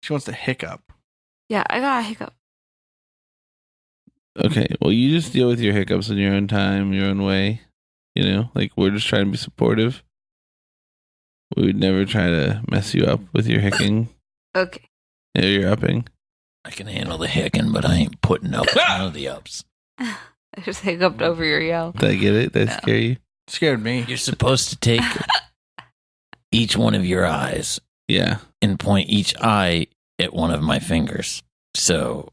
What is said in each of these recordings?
She wants to hiccup. Yeah, I got a hiccup. Okay, well, you just deal with your hiccups in your own time, your own way. You know, like we're just trying to be supportive. We would never try to mess you up with your hicking. Okay. Or your upping. I can handle the hicking, but I ain't putting up none of the ups. I just hiccuped over your yell. Did I get it? Did I scare you? Scared me. You're supposed to take each one of your eyes Yeah. and point each eye at one of my fingers. So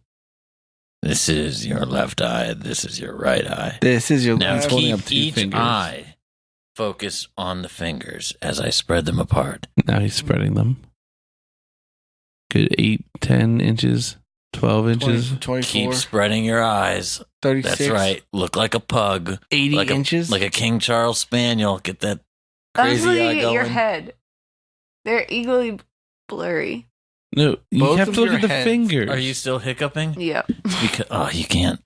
this is your left eye. This is your right eye. This is your Now left. holding up keep two each fingers. eye focus on the fingers as I spread them apart. Now he's spreading them. Good 8, 10 inches, 12 inches. 24, Keep spreading your eyes. 36. That's right. Look like a pug. 80 like inches. Like a King Charles Spaniel. Get that crazy I'm eye looking at your going. head. They're equally blurry. No, you Both have of to look your at the heads. fingers. Are you still hiccuping? Yep. Because you can't.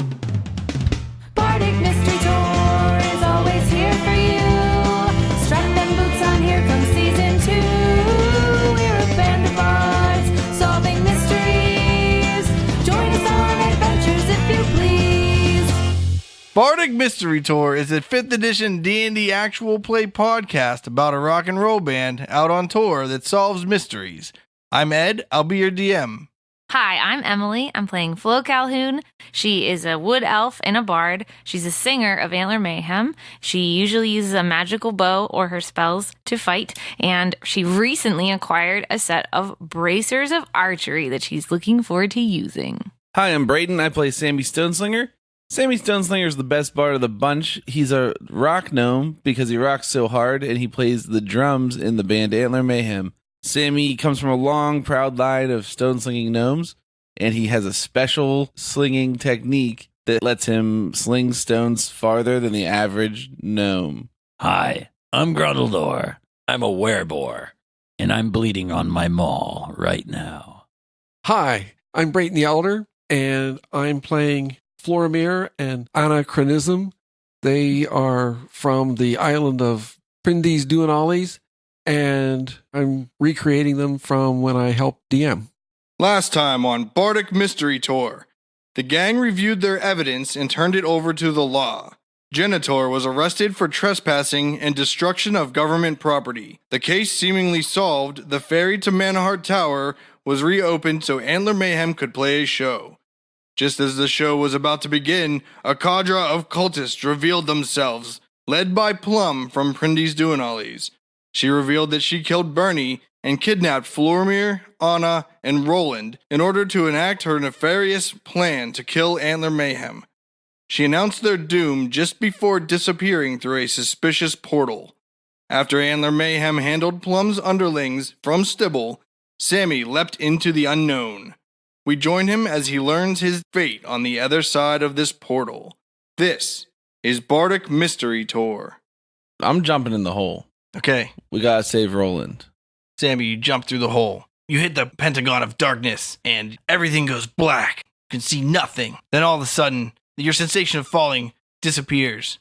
Bardic Mystery Tour is always here for you. Strap them boots on, here comes season 2. We're a band of bards solving mysteries. Join us on adventures if you please. Bardic Mystery Tour is a 5th edition D&D actual play podcast about a rock and roll band out on tour that solves mysteries. I'm Ed. I'll be your DM. Hi, I'm Emily. I'm playing Flo Calhoun. She is a wood elf and a bard. She's a singer of Antler Mayhem. She usually uses a magical bow or her spells to fight, and she recently acquired a set of bracers of archery that she's looking forward to using. Hi, I'm Brayden. I play Sammy Stoneslinger. Sammy Stoneslinger is the best bard of the bunch. He's a rock gnome because he rocks so hard, and he plays the drums in the band Antler Mayhem. Sammy comes from a long, proud line of stone-slinging gnomes, and he has a special slinging technique that lets him sling stones farther than the average gnome. Hi, I'm Grundledor. I'm a werebore, and I'm bleeding on my maul right now. Hi, I'm Brayton the Elder, and I'm playing Florimir and Anachronism. They are from the island of Prindes Duanalis, and I'm recreating them from when I helped DM. Last time on Bardic Mystery Tour, the gang reviewed their evidence and turned it over to the law. Genitor was arrested for trespassing and destruction of government property. The case seemingly solved, the ferry to Manhart Tower was reopened so Antler Mayhem could play a show. Just as the show was about to begin, a cadre of cultists revealed themselves, led by Plum from Prindes Duanalis. She revealed that she killed Bernie and kidnapped Florimir, Anna, and Roland in order to enact her nefarious plan to kill Antler Mayhem. She announced their doom just before disappearing through a suspicious portal. After Antler Mayhem handled Plum's underlings from Stibble, Sammy leapt into the unknown. We join him as he learns his fate on the other side of this portal. This is Bardic Mystery Tour. I'm jumping in the hole. Okay, We gotta save Roland. Sammy, you jump through the hole. You hit the pentagon of darkness, and everything goes black. You can see nothing. Then all of a sudden, your sensation of falling disappears.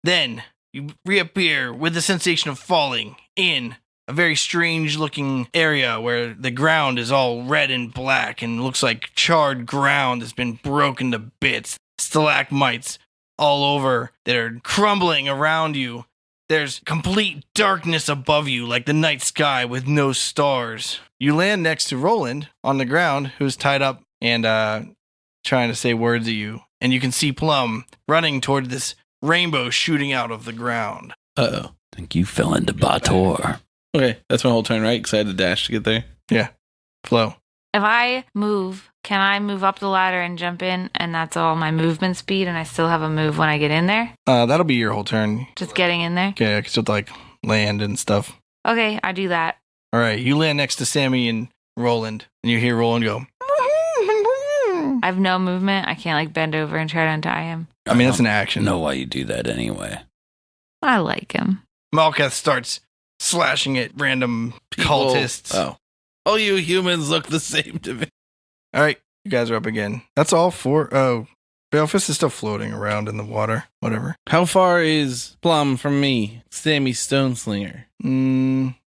Then you reappear with the sensation of falling in a very strange-looking area where the ground is all red and black and looks like charred ground has been broken to bits. Stalagmites all over that are crumbling around you. There's complete darkness above you, like the night sky with no stars. You land next to Roland on the ground, who's tied up and trying to say words at you. And you can see Plum running toward this rainbow shooting out of the ground. Uh-oh. I think you fell into Bator. Okay, that's my whole turn, right? Because I had to dash to get there. Yeah. Flo. If I move, can I move up the ladder and jump in, and that's all my movement speed, and I still have a move when I get in there? That'll be your whole turn. Just getting in there? Okay, because you'll like land and stuff. Okay, I do that. All right, you land next to Sammy and Roland, and you hear Roland go. I have no movement. I can't like bend over and try to untie him. I mean, that's an action. Know why you do that anyway. I like him. Malkath starts slashing at random cultists. Oh. All you humans look the same to me. All right, you guys are up again. That's all four. Oh, Balefist is still floating around in the water. Whatever. How far is Plum from me, Sammy Stoneslinger?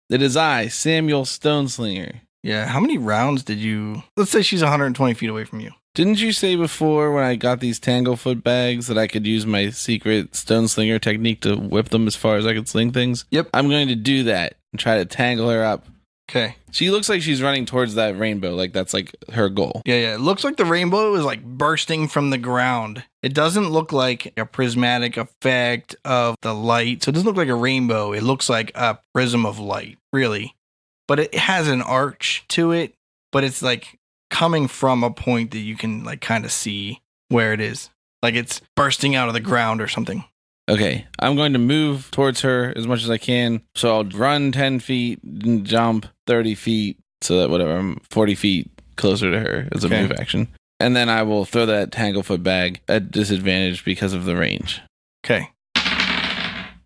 It is I, Samuel Stoneslinger. Yeah, how many rounds did you... Let's say she's 120 feet away from you. Didn't you say before when I got these Tanglefoot bags that I could use my secret stone slinger technique to whip them as far as I could sling things? Yep. I'm going to do that and try to tangle her up. Okay. She looks like she's running towards that rainbow, like that's like her goal. Yeah. It looks like the rainbow is like bursting from the ground. It doesn't look like a prismatic effect of the light. So it doesn't look like a rainbow. It looks like a prism of light, really. But it has an arch to it, but it's like coming from a point that you can like kind of see where it is. Like it's bursting out of the ground or something. Okay, I'm going to move towards her as much as I can. So I'll run 10 feet and jump 30 feet so that whatever, I'm 40 feet closer to her as a Okay. move action. And then I will throw that Tanglefoot bag at disadvantage because of the range. Okay.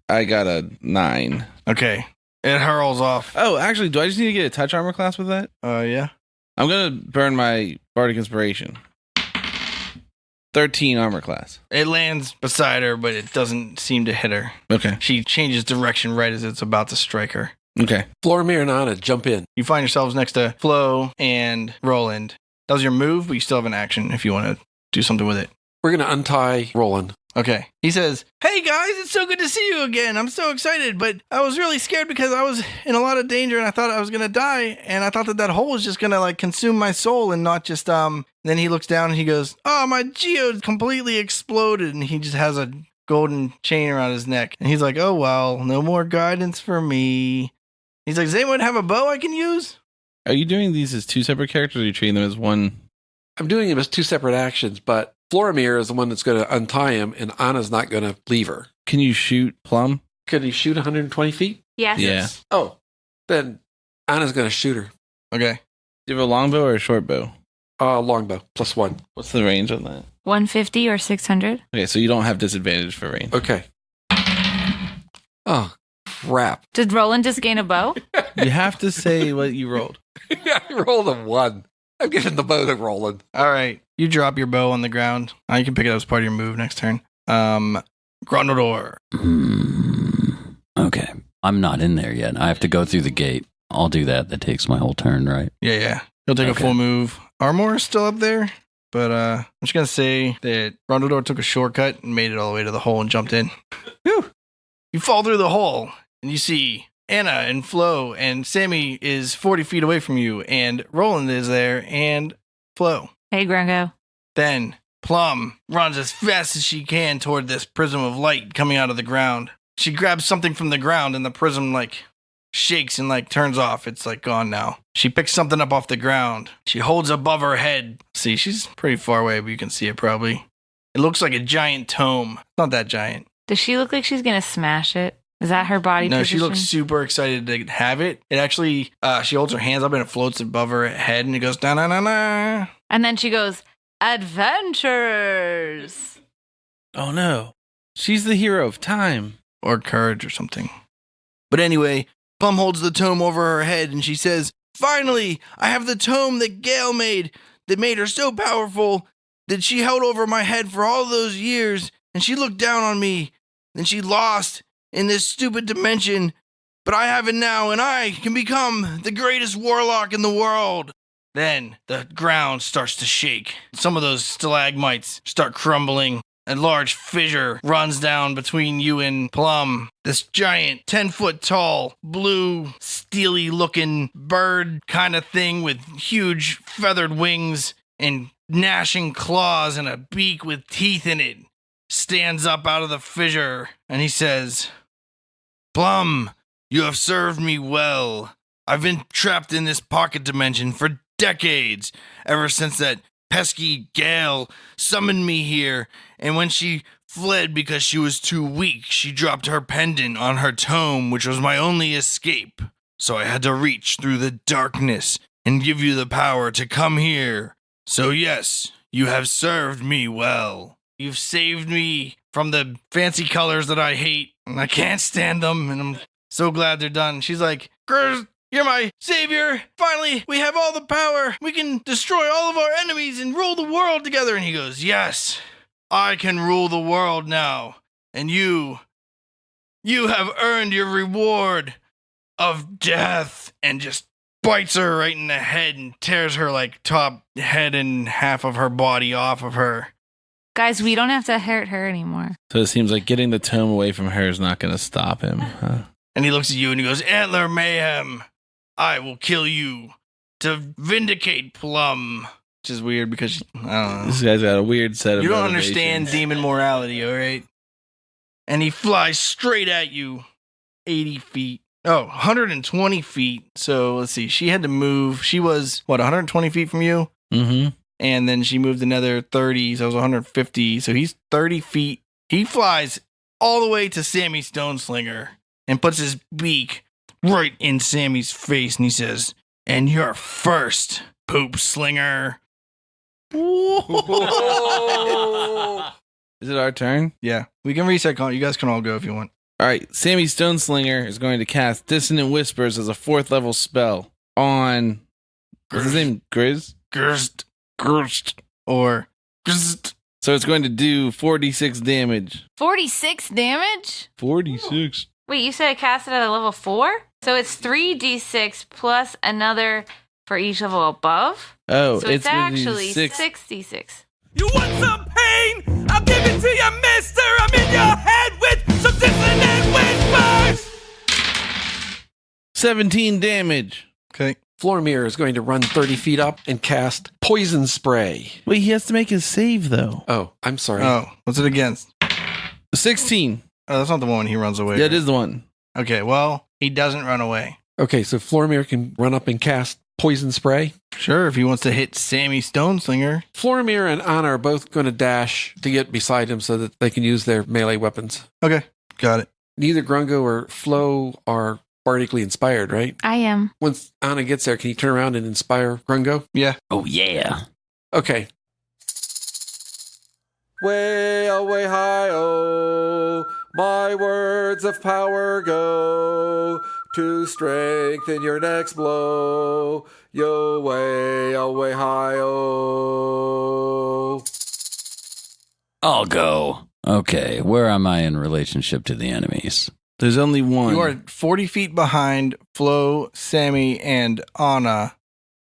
I got a 9. Okay. It hurls off. Oh, actually, do I just need to get a touch armor class with that? Yeah. I'm going to burn my Bardic Inspiration. 13 armor class. It lands beside her, but it doesn't seem to hit her. Okay. She changes direction right as it's about to strike her. Okay. Florimir and Anna jump in. You find yourselves next to Flo and Roland. That was your move, but you still have an action if you want to do something with it. We're going to untie Roland. Okay. He says, "Hey guys, it's so good to see you again. I'm so excited, but I was really scared because I was in a lot of danger and I thought I was going to die. And I thought that hole was just going to like consume my soul and not just, Then he looks down and he goes, oh, my geode completely exploded. And he just has a golden chain around his neck. And he's like, oh, well, no more guidance for me. He's like, does anyone have a bow I can use? Are you doing these as 2 separate characters or are you treating them as one? I'm doing them as 2 separate actions, but Florimir is the one that's going to untie him, and Anna's not going to leave her. Can you shoot Plum? Could he shoot 120 feet? Yes. Yeah. Oh, then Anna's going to shoot her. Okay. Do you have a longbow or a short bow? Longbow, +1. What's the range on that? 150 or 600. Okay, so you don't have disadvantage for range. Okay. Oh, crap. Did Roland just gain a bow? You have to say what you rolled. I rolled a 1. I'm giving the bow to Roland. All right. You drop your bow on the ground. You can pick it up as part of your move next turn. Grundledor. Okay. I'm not in there yet. I have to go through the gate. I'll do that. That takes my whole turn, right? Yeah. He'll take Okay. a full move. Armor is still up there, but I'm just going to say that Grundledor took a shortcut and made it all the way to the hole and jumped in. Whew. You fall through the hole and you see Anna and Flo, and Sammy is 40 feet away from you, and Roland is there, and Flo. Hey, Grango. Then Plum runs as fast as she can toward this prism of light coming out of the ground. She grabs something from the ground, and the prism like shakes and like turns off. It's like gone now. She picks something up off the ground. She holds above her head. See, she's pretty far away, but you can see it probably. It looks like a giant tome. It's not that giant. Does she look like she's going to smash it? Is that her body No, position? she looks super excited to have it. It actually, she holds her hands up and it floats above her head and it goes, na-na-na-na. And then she goes, adventures. Oh no. She's the hero of time. Or courage or something. But anyway, Plum holds the tome over her head and she says, finally, I have the tome that Gale made that made her so powerful that she held over my head for all those years and she looked down on me and she lost in this stupid dimension, but I have it now and I can become the greatest warlock in the world. Then the ground starts to shake. Some of those stalagmites start crumbling. A large fissure runs down between you and Plum. This giant 10-foot tall, blue, steely-looking bird kind of thing with huge feathered wings and gnashing claws and a beak with teeth in it stands up out of the fissure, and he says, Plum, you have served me well. I've been trapped in this pocket dimension for decades, ever since that pesky Gale summoned me here, and when she fled because she was too weak, she dropped her pendant on her tome, which was my only escape. So I had to reach through the darkness and give you the power to come here. So yes, you have served me well. You've saved me from the fancy colors that I hate, and I can't stand them, and I'm so glad they're done. She's like, Grr, you're my savior. Finally, we have all the power. We can destroy all of our enemies and rule the world together. And he goes, yes, I can rule the world now. And you have earned your reward of death. And just bites her right in the head and tears her like top head and half of her body off of her. Guys, we don't have to hurt her anymore. So it seems like getting the tome away from her is not going to stop him. Huh? And he looks at you and he goes, Antler Mayhem, I will kill you to vindicate Plum. Which is weird because, I don't know. This guy's got a weird set of You don't motivations. understand demon morality, all right? And he flies straight at you, 80 feet. Oh, 120 feet. So let's see. She had to move. She was, 120 feet from you? Mm-hmm. And then she moved another 30, so it was 150. So he's 30 feet. He flies all the way to Sammy Stoneslinger and puts his beak right in Sammy's face. And he says, and you're first, poop slinger. Is it our turn? Yeah, we can reset call. You guys can all go if you want. All right. Sammy Stoneslinger is going to cast Dissonant Whispers as a 4th level spell on... What's his name? Grizz? Gerst. Or Gerst. So it's going to do 4d6 damage. 46 damage? 46. Wait, you said I cast it at a level 4? So it's 3d6 plus another for each level above? Oh, So it's gonna do actually 6. 6d6. You want some pain? I'll give it to you, mister. I'm in your head with some dissonant whispers. 17 damage. Okay. Florimir is going to run 30 feet up and cast Poison Spray. Wait, he has to make his save, though. Oh, I'm sorry. Oh, what's it against? 16. Oh, that's not the one he runs away. Yeah, it is the one. Okay, well, he doesn't run away. Okay, so Florimir can run up and cast Poison Spray. Sure, if he wants to hit Sammy Stoneslinger. Florimir and Anna are both going to dash to get beside him so that they can use their melee weapons. Okay, got it. Neither Grungo or Flo are bardically inspired, right? I am. Once Anna gets there, can you turn around and inspire Grungo? Yeah. Oh, yeah. Okay. Way away high oh, my words of power go to strengthen your next blow. Yo way away high oh. I'll go. Okay, where am I in relationship to the enemies? There's only one. You are 40 feet behind Flo, Sammy, and Anna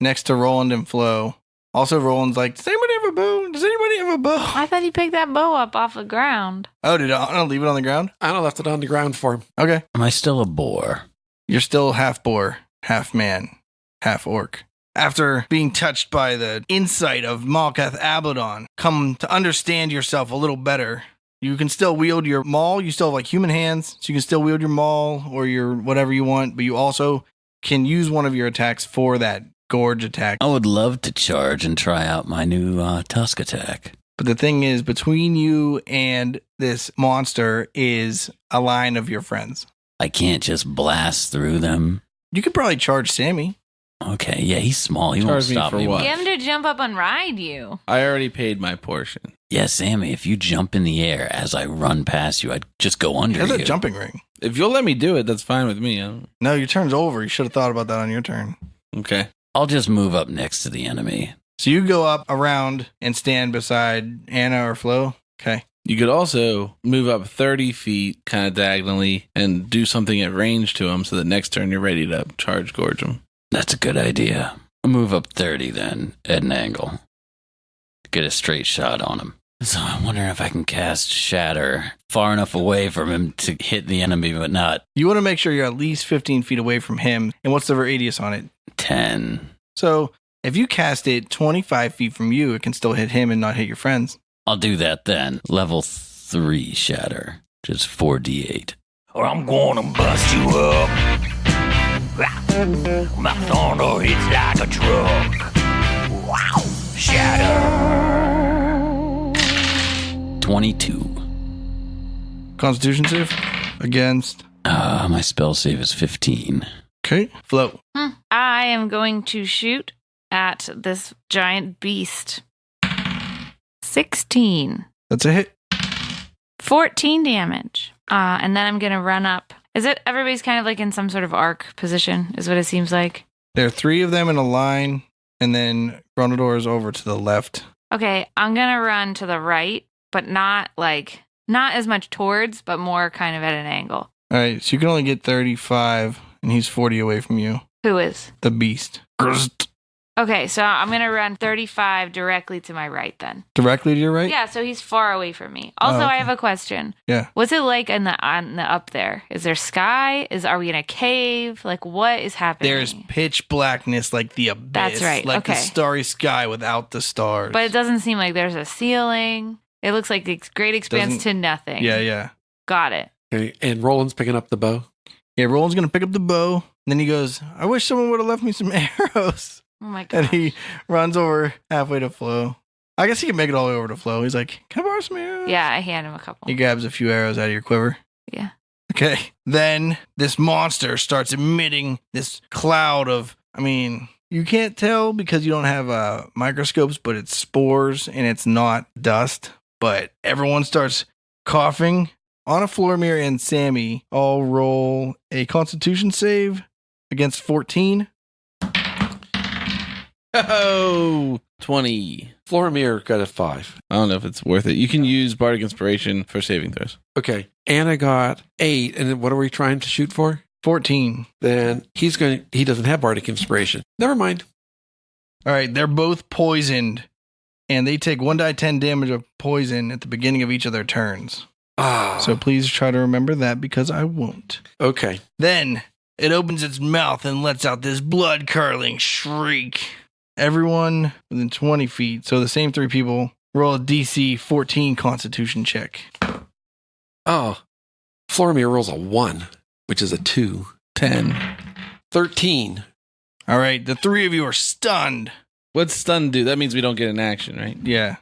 next to Roland and Flo. Also, Roland's like, does anybody have a bow? Does anybody have a bow? I thought he picked that bow up off the ground. Oh, did Anna leave it on the ground? Anna left it on the ground for him. Okay. Am I still a boar? You're still half boar, half man, half orc. After being touched by the insight of Malkath Abaddon, come to understand yourself a little better. You can still wield your maul. You still have like human hands, so you can still wield your maul or your whatever you want, but you also can use one of your attacks for that gorge attack. I would love to charge and try out my new tusk attack. But the thing is, between you and this monster is a line of your friends. I can't just blast through them. You could probably charge Sammy. Okay, yeah, he's small. He won't Charge me stop for me. what? Get him to jump up and ride you. I already paid my portion. Yeah, Sammy, if you jump in the air as I run past you, I'd just go under There's you. a jumping ring. If you'll let me do it, that's fine with me. No, your turn's over. You should have thought about that on your turn. Okay. I'll just move up next to the enemy. So you go up around and stand beside Anna or Flo. Okay. You could also move up 30 feet kind of diagonally and do something at range to him so that next turn you're ready to charge gorge him. That's a good idea. I'll move up 30 then, at an angle. Get a straight shot on him. So I'm wondering if I can cast Shatter far enough away from him to hit the enemy, but not You want to make sure you're at least 15 feet away from him. And what's the radius on it? 10. So if you cast it 25 feet from you, it can still hit him and not hit your friends. I'll do that then. Level 3 Shatter. Just 4d8. Or I'm gonna bust you up. My thunder hits like a truck. Wow. Shatter. 22. Constitution save against. My spell save is 15. Okay. Flo. I am going to shoot at this giant beast. 16. That's a hit. 14 damage. And then I'm going to run up. Is it everybody's kind of like in some sort of arc position, is what it seems like? There are 3 of them in a line, and then Ronaldor is over to the left. Okay, I'm going to run to the right, but not as much towards, but more kind of at an angle. All right. So you can only get 35, and he's 40 away from you. Who is? The beast. Okay, so I'm going to run 35 directly to my right then. Directly to your right? Yeah, so he's far away from me. Also, Oh, okay. I have a question. Yeah. What's it like on the up there? Is there sky? Are we in a cave? Like, what is happening? There's pitch blackness like the abyss. That's right, Like the okay. starry sky without the stars. But it doesn't seem like there's a ceiling. It looks like it's great expanse Doesn't- to nothing. Yeah. Got it. Okay, and Roland's picking up the bow. Yeah, Roland's going to pick up the bow. And then he goes, I wish someone would have left me some arrows. Oh my And god. he runs over halfway to Flo. I guess he can make it all the way over to Flo. He's like, can I borrow some arrows? Yeah, I hand him a couple. He grabs a few arrows out of your quiver. Yeah. Okay. Then this monster starts emitting this cloud of, you can't tell because you don't have microscopes, but it's spores and it's not dust. But everyone starts coughing. Anna, Flormir, and Sammy all roll a constitution save against 14. Oh, 20. Florimir got a 5. I don't know if it's worth it. You can use Bardic Inspiration for saving throws. Okay, Anna got 8, and then what are we trying to shoot for? 14. Then he doesn't have Bardic Inspiration. Never mind. All right, they're both poisoned, and they take 1d10 damage of poison at the beginning of each of their turns. So please try to remember that because I won't. Okay. Then it opens its mouth and lets out this blood-curdling shriek. Everyone within 20 feet, so the same 3 people, roll a DC 14 Constitution check. Oh, Florimir rolls a 1, which is a 2. 10. 13. All right, the 3 of you are stunned. What's stun do? That means we don't get an action, right? Yeah.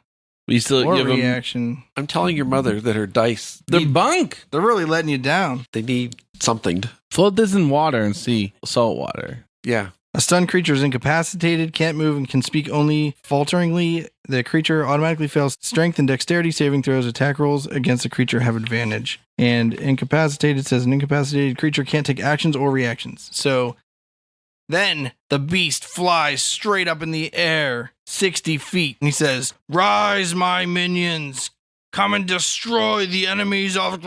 We still Or give them. reaction. I'm telling your mother that her dice, They're bunk. They're really letting you down. they need something. Float this in water and see salt water. Yeah. A stunned creature is incapacitated, can't move, and can speak only falteringly. The creature automatically fails strength and dexterity saving throws. Attack rolls against the creature have advantage. And incapacitated says an incapacitated creature can't take actions or reactions. So then the beast flies straight up in the air, 60 feet, and he says, "Rise, my minions! Come and destroy the enemies of..."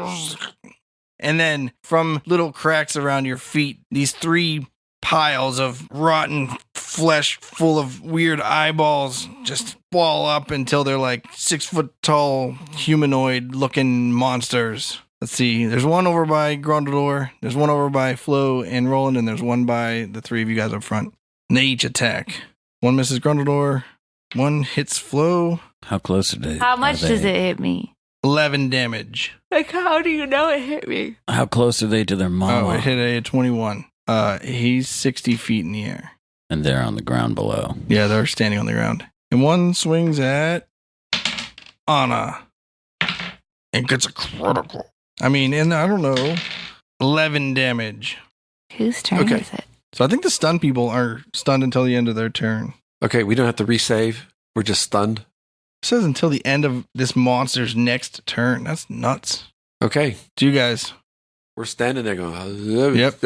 And then from little cracks around your feet, these 3 piles of rotten flesh full of weird eyeballs just ball up until they're like 6 foot tall humanoid looking monsters. Let's see. There's one over by Grundledor. There's one over by Flo and Roland, and there's one by the 3 of you guys up front. And they each attack. One misses Grundledor. One hits Flo. How close are they? How much does it hit me? 11 damage. Like, how do you know it hit me? How close are they to their mama? Oh, it hit a 21. He's 60 feet in the air. And they're on the ground below. Yeah, they're standing on the ground. And one swings at Anna and gets a critical. And I don't know, 11 damage. Whose turn Okay. is it? So I think the stun people are stunned until the end of their turn. Okay, we don't have to resave. We're just stunned. It says until the end of this monster's next turn. That's nuts. Okay. Do you guys? We're standing there going, Yep.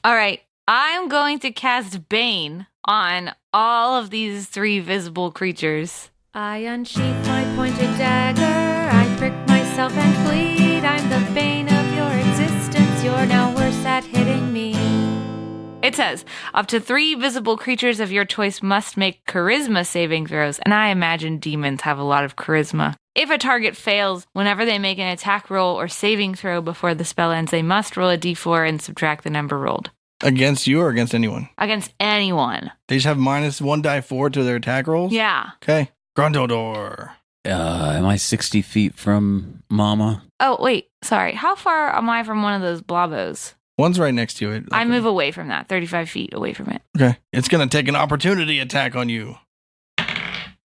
All right. I'm going to cast Bane on all of these 3 visible creatures. I unsheath my pointed dagger. I prick myself and bleed. I'm the bane of your existence. You're now worse at hitting me. It says, up to 3 visible creatures of your choice must make charisma saving throws, and I imagine demons have a lot of charisma. If a target fails, whenever they make an attack roll or saving throw before the spell ends, they must roll a d4 and subtract the number rolled. Against you or against anyone? Against anyone. They just have minus 1 die 4 to their attack rolls? Yeah. Okay. Grundledor. Am I 60 feet from mama? Oh, wait. Sorry. How far am I from one of those blobos? One's right next to it. I move away from that, 35 feet away from it. Okay. It's going to take an opportunity attack on you.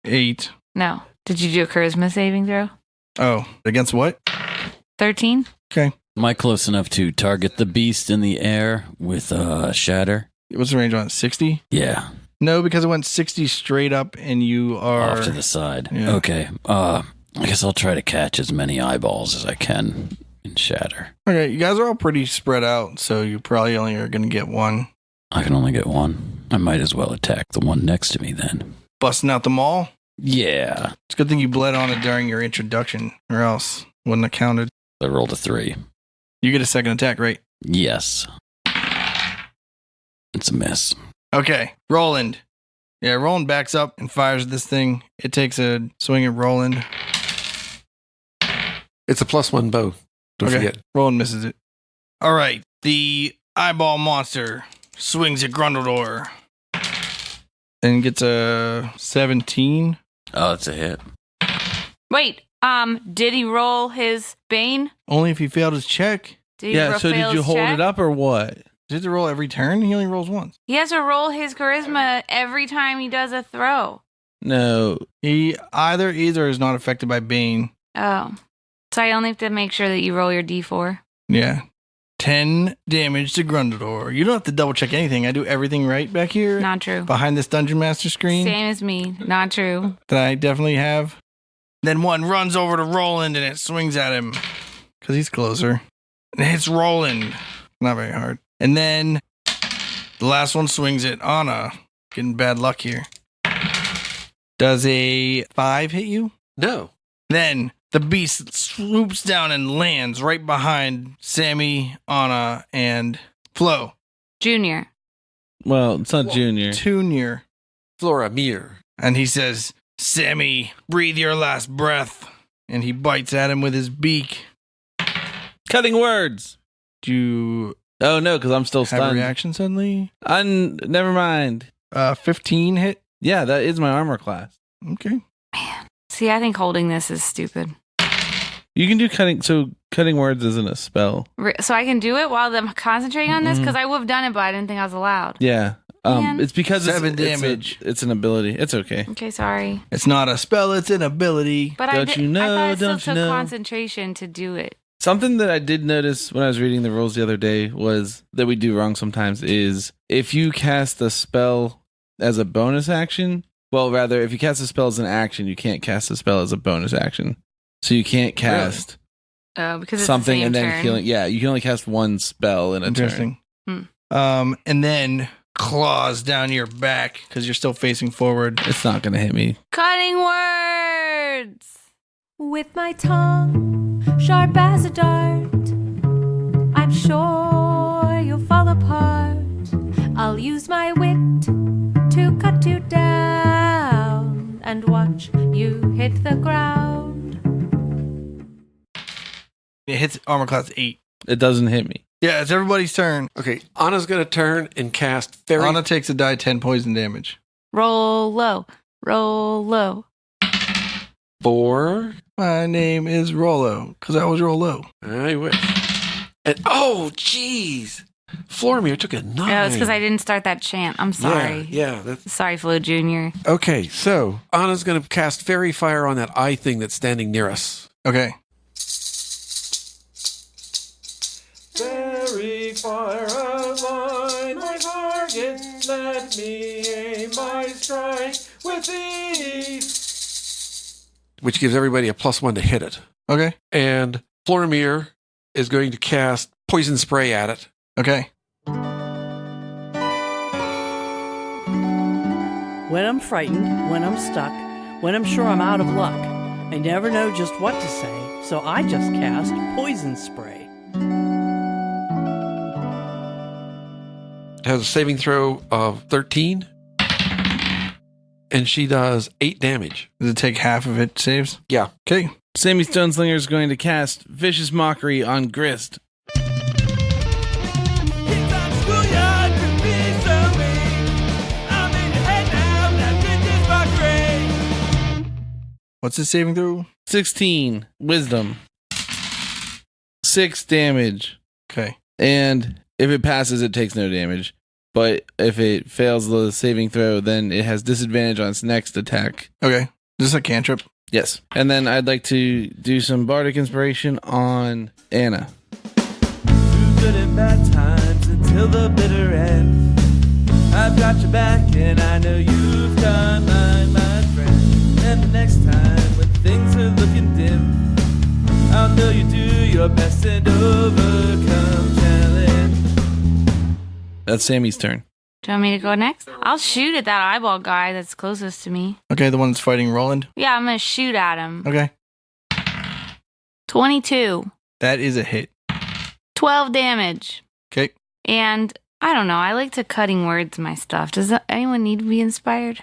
8. No. Did you do a charisma saving throw? Oh, against what? 13? Okay. Am I close enough to target the beast in the air with shatter? What's the range on it? 60? Yeah, No, because it went 60 straight up and you are... off to the side. Yeah. Okay. I guess I'll try to catch as many eyeballs as I can in shatter. Okay, you guys are all pretty spread out, so you probably only are going to get one. I can only get one. I might as well attack the one next to me then. Busting out the mall? Yeah. It's a good thing you bled on it during your introduction, or else wouldn't have counted. I rolled a 3. You get a second attack, right? Yes. It's a miss. Okay, Roland. Yeah, Roland backs up and fires this thing. It takes a swing at Roland. It's a +1 bow. Don't forget. Roland misses it. All right, the eyeball monster swings at Grundledor and gets a 17. Oh, it's a hit. Wait, did he roll his Bane? Only if he failed his check. Did he So fail did you his hold check? it up or what? Does he have to roll every turn? He only rolls once. He has to roll his charisma every time he does a throw. No. He either is or is not affected by Bane. Oh. So I only have to make sure that you roll your D4. Yeah. 10 damage to Grundledor. You don't have to double check anything. I do everything right back here. Not true. Behind this Dungeon Master screen Same as me. Not true. that I definitely have. Then one runs over to Roland and it swings at him because he's closer. And it hits Roland. Not very hard. And then the last one swings at Anna. Getting bad luck here. Does a 5 hit you? No. Then the beast swoops down and lands right behind Sammy, Anna, and Flo. Junior. Well, it's not Junior. Too near. Floramir. And he says, Sammy, breathe your last breath. And he bites at him with his beak. Cutting words. Do you Oh, no, because I'm still have a stunned. reaction suddenly? Never mind. 15 hit. Yeah, that is my armor class. Okay. See, I think holding this is stupid. You can do cutting. So cutting words isn't a spell. So I can do it while I'm concentrating on this? Mhm. Because I would have done it, but I didn't think I was allowed. Yeah. Man. It's because 7 damage. It's an ability. It's okay. Okay, sorry. It's not a spell, it's an ability. But Don't you know, I thought it still don't you took know. concentration to do it. Something that I did notice when I was reading the rules the other day was that we do wrong sometimes is if you cast a spell as a bonus action, well, rather, if you cast a spell as an action, you can't cast a spell as a bonus action. So you can't cast Because it's something the same and then turn. healing. Yeah, you can only cast one spell in a turn. Interesting. And then claws down your back because you're still facing forward. It's not going to hit me. Cutting words. With my tongue sharp as a dart, I'm sure you'll fall apart. I'll use my wit to cut you down and watch you hit the ground. It hits armor class 8. It doesn't hit me. Yeah, it's everybody's turn. Okay, Anna's going to turn and cast Fairy. Anna takes a die 10 poison damage. Roll low. Roll low. 4. My name is Rollo because I always roll low. I wish. And oh, jeez. Floramir took a 9. No, it's because I didn't start that chant. I'm sorry. Yeah, that's Sorry, Flo Jr. okay. So Anna's going to cast Fairy Fire on that eye thing that's standing near us. Okay. Fairy fire align my target. Let me aim my strike with ease. Which gives everybody a +1 to hit it. Okay. And Floramir is going to cast Poison Spray at it. Okay. When I'm frightened, when I'm stuck, when I'm sure I'm out of luck, I never know just what to say, so I just cast Poison Spray. It has a saving throw of 13. And she does 8 damage. Does it take half of it saves? Yeah. Okay. Sammy Stoneslinger is going to cast Vicious Mockery on Grist. What's his saving throw? 16 Wisdom. 6 damage. Okay. And if it passes, it takes no damage. But if it fails the saving throw, then it has disadvantage on its next attack. Okay. Is this a cantrip? Yes. And then I'd like to do some Bardic Inspiration on Anna. Through good and bad times until the bitter end. I've got your back and I know you've got mine, my friend. And the next time when things are looking dim, I'll know you do your best and overcome challenge. That's Sammy's turn. Do you want me to go next? I'll shoot at that eyeball guy that's closest to me. Okay, the one that's fighting Roland. Yeah, I'm going to shoot at him. Okay. 22. That is a hit. 12 damage. Okay. And I don't know. I like to cutting words my stuff. Does anyone need to be inspired?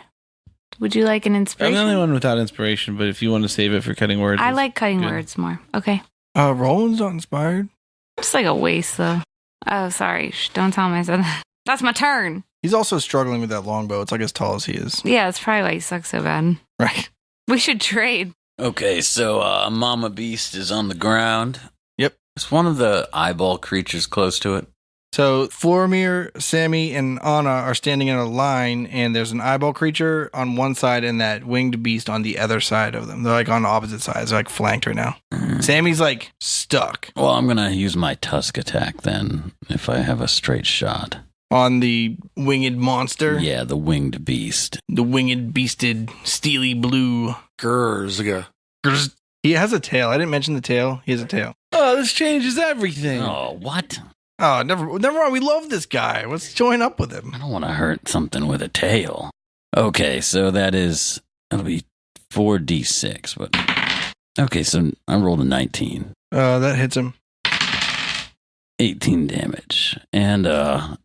Would you like an I'm inspiration? the only one without inspiration, but if you want to save it for cutting words. I it's like cutting good. words more. Okay. Roland's not inspired. It's like a waste, though. Oh, sorry. Shh, don't tell him I said that. That's my turn. He's also struggling with that longbow. It's like as tall as he is. Yeah, that's probably why he sucks so bad. Right. We should trade. Okay, so Mama Beast is on the ground. Yep. Is one of the eyeball creatures close to it? So Florimir, Sammy, and Anna are standing in a line, and there's an eyeball creature on one side and that winged beast on the other side of them. They're like on the opposite sides. They're like flanked right now. Sammy's like stuck Well, I'm going to use my tusk attack then, if I have a straight shot. on the winged monster. Yeah, the winged beast. The winged beasted steely blue. Gurzga. He has a tail. I didn't mention the tail. He has a tail. Oh, this changes everything. Oh, what? Oh, never mind. We love this guy. Let's join up with him. I don't want to hurt something with a tail. Okay, so that'll be 4d6, but... Okay, so I rolled a 19. That hits him. 18 damage. And I'll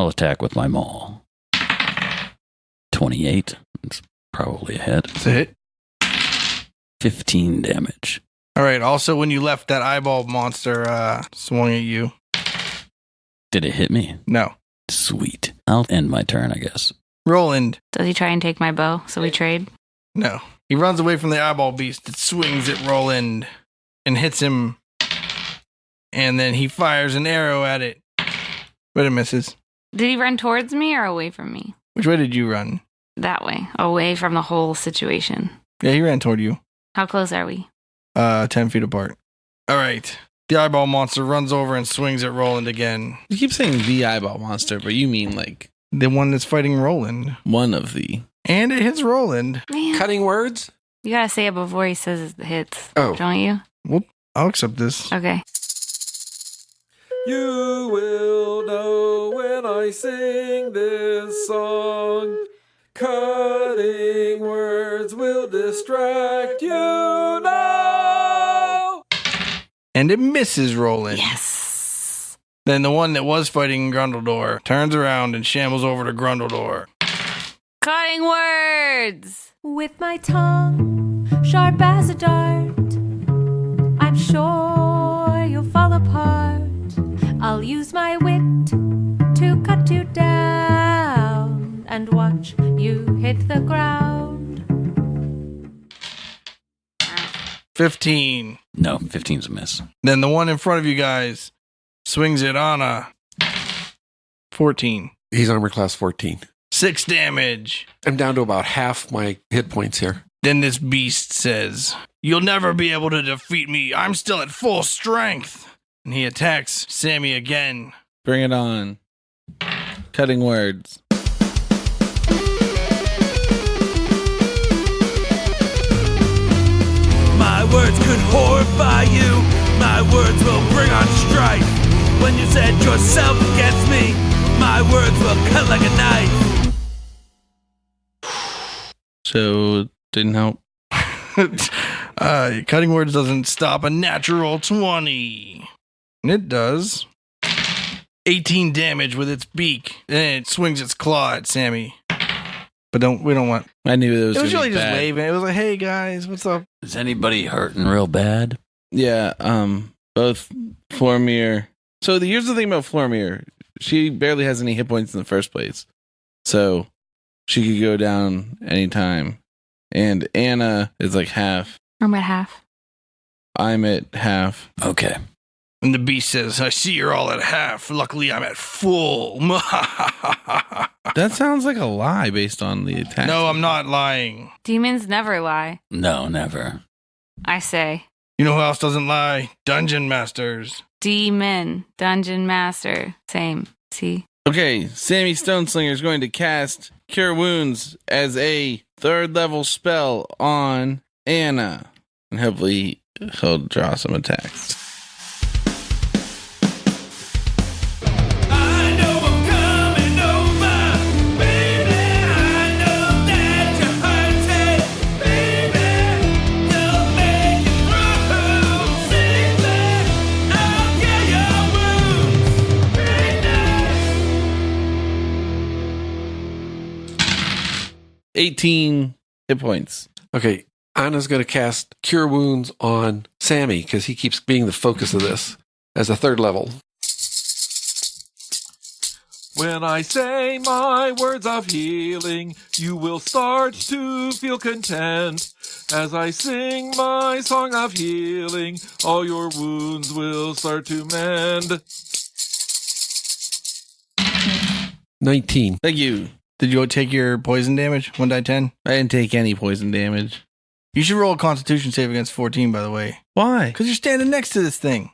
attack with my maul. 28. It's probably a hit. It's a hit. 15 damage. All right. Also, when you left, that eyeball monster swung at you. Did it hit me? No. Sweet. I'll end my turn, I guess. Roland. Does he try and take my bow so we trade? No. He runs away from the eyeball beast. It swings at Roland and hits him. And then he fires an arrow at it. But it misses. Did he run towards me or away from me? Which way did you run? That way. Away from the whole situation. Yeah, he ran toward you. How close are we? 10 feet apart. All right. The eyeball monster runs over and swings at Roland again. You keep saying the eyeball monster, but you mean like The one that's fighting Roland. one of the. And it hits Roland. Man, Cutting words? you gotta say it before he says it hits. Oh. Don't you? I'll accept this. Okay. You will know when I sing this song. Cutting words will distract you now. And it misses Roland. Yes. Then the one that was fighting Grundledor turns around and shambles over to Grundledor. Cutting words. With my tongue sharp as a dart, I'm sure you'll fall apart. I'll use my wit to cut you down and watch you hit the ground. 15. No, 15's a miss. Then the one in front of you guys swings at Anna. 14. He's armor class 14. 6 damage. I'm down to about half my hit points here. Then this beast says, "You'll never be able to defeat me. I'm still at full strength." And he attacks Sammy again. Bring it on. Cutting words. My words could horrify you. My words will bring on strife. When you set yourself against me, my words will cut like a knife. So didn't help. Cutting words doesn't stop a natural 20. And it does. 18 damage with its beak. And it swings its claw at Sammy. But we don't want... I knew it was. It was gonna really be just bad. waving. It was like, "Hey guys, what's up?" Is anybody hurting real bad? Yeah. Both Florimir. So here's the thing about Florimir. She barely has any hit points in the first place, so she could go down anytime. And Anna is like half. I'm at half. I'm at half. Okay. And the beast says, "I see you're all at half. Luckily, I'm at full." That sounds like a lie based on the attack. No, I'm not lying. Demons never lie. No, never. I say. You know who else doesn't lie? Dungeon masters. Demon. Dungeon Master. Same. See? Okay, Sammy Stoneslinger is going to cast Cure Wounds as a 3rd level spell on Anna. And hopefully he'll draw some attacks. I know I'm coming over, baby. I know that you're hurting, baby. You'll make it through safely. I'll get your wounds right now. 18 hit points. Okay. Anna's going to cast Cure Wounds on Sammy because he keeps being the focus of this as a 3rd level. When I say my words of healing, you will start to feel content. As I sing my song of healing, all your wounds will start to mend. 19. Thank you. Did you take your poison damage? 1d10? I didn't take any poison damage. You should roll a constitution save against 14, by the way. Why? Because you're standing next to this thing.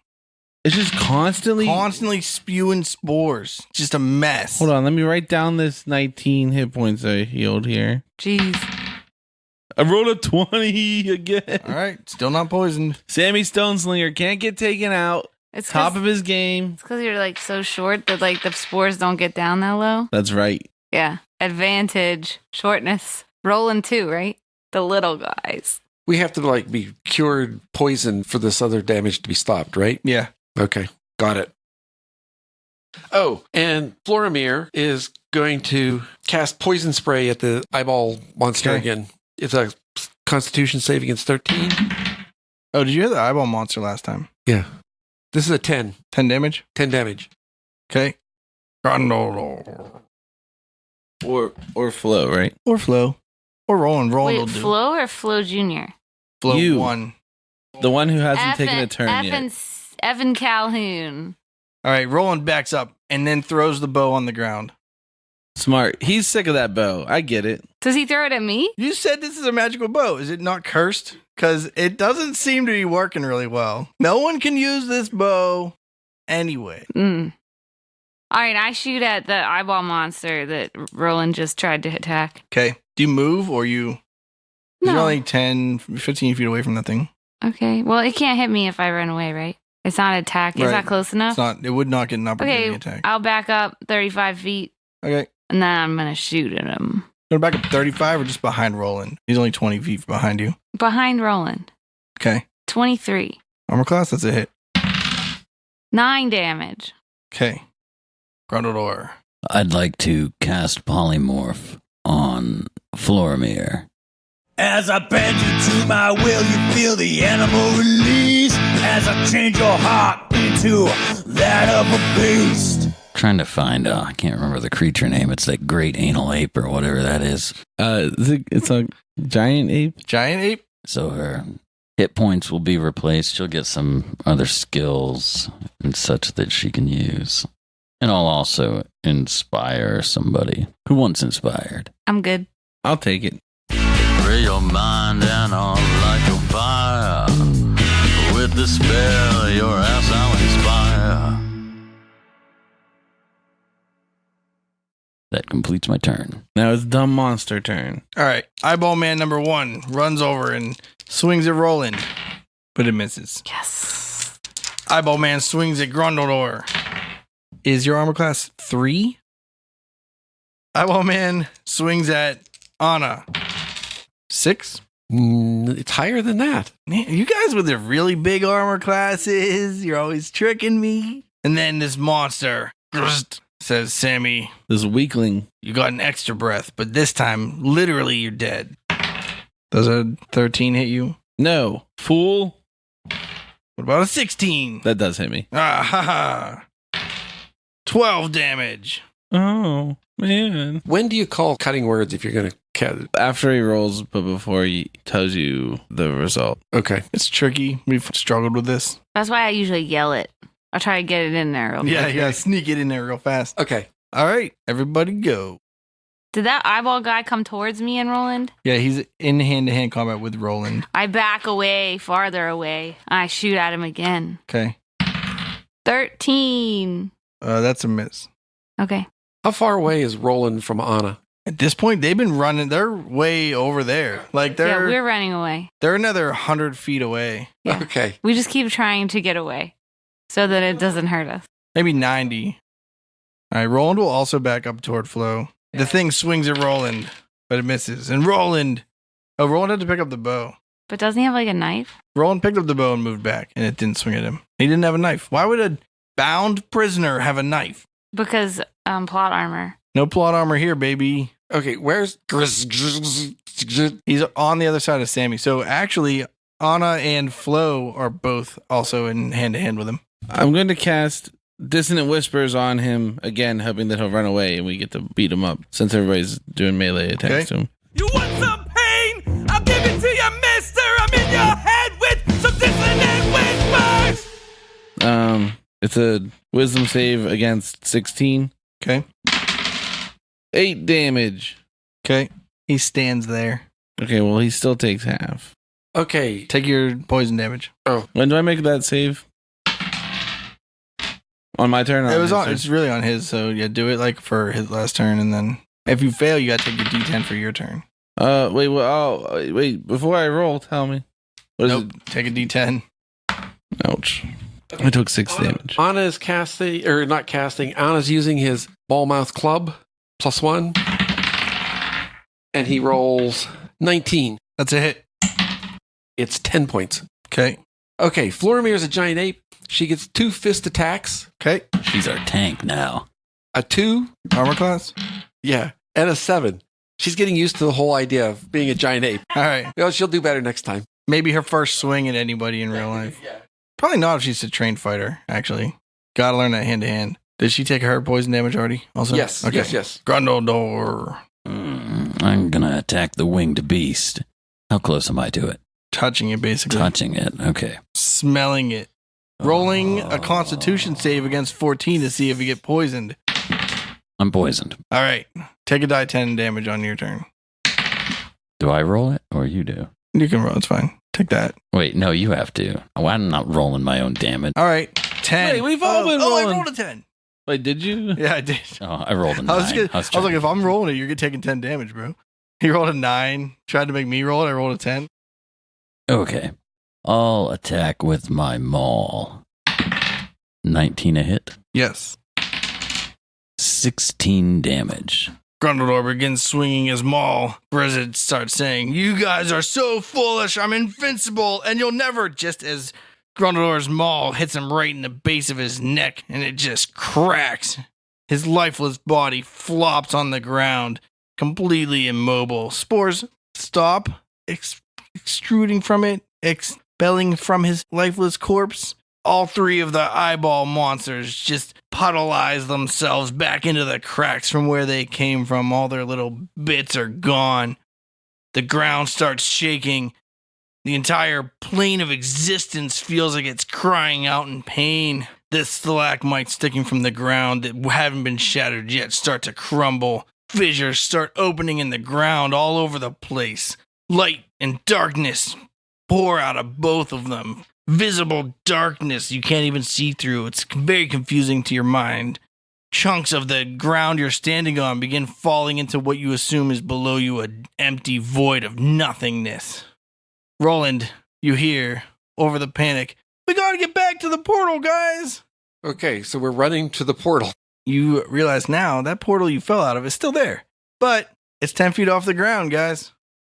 It's just constantly spewing spores. Just a mess. Hold on, let me write down this 19 hit points I healed here. Jeez. I rolled a 20 again. All right. Still not poisoned. Sammy Stoneslinger can't get taken out. It's Top of his game. It's because you're like so short that like the spores don't get down that low. That's right. Yeah. Advantage. Shortness. Rolling 2, right? The little guys. We have to like be cured poison for this other damage to be stopped, right? Yeah. Okay. Got it. Oh, and Florimir is going to cast poison spray at the eyeball monster Okay. again. It's a constitution save against 13. Oh, did you have the eyeball monster last time? Yeah. This is a 10. 10 damage? 10 damage. Okay. Or flow, right? Or Flo. Or Roland. Roland will Wait, do. Flo or Flo Jr.? Flo You. 1. The one who hasn't taken a turn yet. Evan Calhoun. All right. Roland backs up and then throws the bow on the ground. Smart. He's sick of that bow. I get it. Does he throw it at me? You said this is a magical bow. Is it not cursed? Because it doesn't seem to be working really well. No one can use this bow anyway. Mm. All right, I shoot at the eyeball monster that Roland just tried to attack. Okay. Do you move or you... 'cause No. You're only 10, 15 feet away from that thing. Okay. Well, it can't hit me if I run away, right? It's not an attack. It's Right. not close enough. It would not get an opportunity Okay, attack. I'll back up 35 feet, Okay. and then I'm going to shoot at him. Go back up 35 or just behind Roland? He's only 20 feet behind you. Behind Roland. Okay. 23. Armor class, that's a hit. 9 damage. Okay. Grundledor. I'd like to cast Polymorph on Florimir. As I bend you to my will, you feel the animal release. As I change your heart into that of a beast. Trying to find, I can't remember the creature name. It's that great anal ape or whatever that is. It's a giant ape. Giant ape? So her hit points will be replaced. She'll get some other skills and such that she can use. And I'll also inspire somebody. Who wants inspired? I'm good. I'll take it. Free your mind and I'll light your fire. With the spell, your ass I'll inspire. That completes my turn. Now it's dumb monster turn. All right. Eyeball man number 1 runs over and swings at Roland, but it misses. Yes. Eyeball man swings at Grundledor. Is your armor class 3? Eyeball man swings at Anna. 6? It's higher than that. Man, you guys with the really big armor classes, you're always tricking me. And then this monster says, Sammy, This weakling. you got an extra breath, but this time, literally, you're dead. Does a 13 hit you? No. Fool. What about a 16? That does hit me. Ah, ha, ha. 12 damage. Oh, man. When do you call cutting words if you're going to cut? After he rolls, but before he tells you the result. Okay. It's tricky. We've struggled with this. That's why I usually yell it. I'll try to get it in there real quick. Yeah, you gotta sneak it in there real fast. Okay. All right, everybody go. Did that eyeball guy come towards me and Roland? Yeah, he's in hand-to-hand combat with Roland. I back away, farther away. I shoot at him again. Okay. 13. That's a miss. Okay. How far away is Roland from Anna? At this point, they've been running. They're way over there. Like, Yeah, we're running away. they're another 100 feet away. Yeah. Okay. We just keep trying to get away so that it doesn't hurt us. Maybe 90. All right, Roland will also back up toward Flo. The thing swings at Roland, but it misses. And Roland had to pick up the bow. But doesn't he have like a knife? Roland picked up the bow and moved back, and it didn't swing at him. He didn't have a knife. Why would a bound prisoner have a knife? Because plot armor. No plot armor here, baby. Okay, where's... He's on the other side of Sammy. So actually, Anna and Flo are both also in hand-to-hand with him. I'm going to cast Dissonant Whispers on him again, hoping that he'll run away and we get to beat him up since everybody's doing melee attacks to him. You want some pain? I'll give it to you, mister. I'm in your head with some dissonant whispers. It's a wisdom save against 16. Okay. 8 damage. Okay. He stands there. Okay, well, he still takes half. Okay. Take your poison damage. When do I make that save? On my turn? or It was his on. turn? It's really on his. So yeah, do it like for his last turn, and then if you fail, you got to take your D10 for your turn. Wait. Before I roll, tell me. What is Nope. Take a D10. it? Ouch. I took 6 damage. Anna is casting, or not casting, Anna's using his ball mouth club, +1. And he rolls 19. That's a hit. It's 10 points. Okay. Okay, Florimir is a giant ape. She gets 2 fist attacks, Okay. She's our tank now. a 2, Armor class. yeah, and a 7. She's getting used to the whole idea of being a giant ape. All right. Well, she'll do better next time. Maybe her first swing at anybody in real life. Probably not if she's a trained fighter. Actually, gotta learn that hand to hand. Did she take her poison damage already? Also. Yes, yes. Grundledor. I'm gonna attack the winged beast. How close am I to it? Touching it, basically. Touching it. Okay. Smelling it. Rolling a Constitution save against 14 to see if you get poisoned. I'm poisoned. All right. Take a die 10 damage on your turn. Do I roll it or you do? You can roll. It's fine. Take that. Wait, no, you have to. Oh, I'm not rolling my own damage. All right. 10. Wait, we've all been I rolling. rolled a 10. Wait, did you? Yeah, I did. Oh, I rolled a 9. I was like, trying- if I'm rolling it, you're taking 10 damage, bro. He rolled a 9. Tried to make me roll it. I rolled a 10. Okay. I'll attack with my maul. 19 a hit. Yes. 16 damage. Grundledor begins swinging his maul. Blizzard starts saying, "You guys are so foolish. I'm invincible, and you'll never." Just as Grundledor's maul hits him right in the base of his neck, and it just cracks. His lifeless body flops on the ground, completely immobile. Spores stop extruding from it, expelling from his lifeless corpse. All 3 of the eyeball monsters just puddleize themselves back into the cracks from where they came from. All their little bits are gone. The ground starts shaking. The entire plane of existence feels like it's crying out in pain. The stalagmites sticking from the ground that haven't been shattered yet start to crumble. Fissures start opening in the ground all over the place. Light and darkness pour out of both of them. Visible darkness you can't even see through. It's very confusing to your mind. Chunks of the ground you're standing on begin falling into what you assume is below you, an empty void of nothingness. Roland, you hear, over the panic, "We gotta get back to the portal, guys!" Okay, so we're running to the portal. You realize now that portal you fell out of is still there, but it's 10 feet off the ground, guys.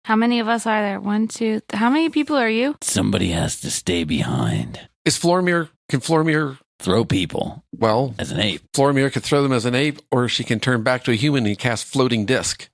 How many of us are there? 1, 2. How many people are you? Somebody has to stay behind. Can Florimir, Throw people well, as an ape. Florimir could throw them as an ape, or she can turn back to a human and cast floating disc.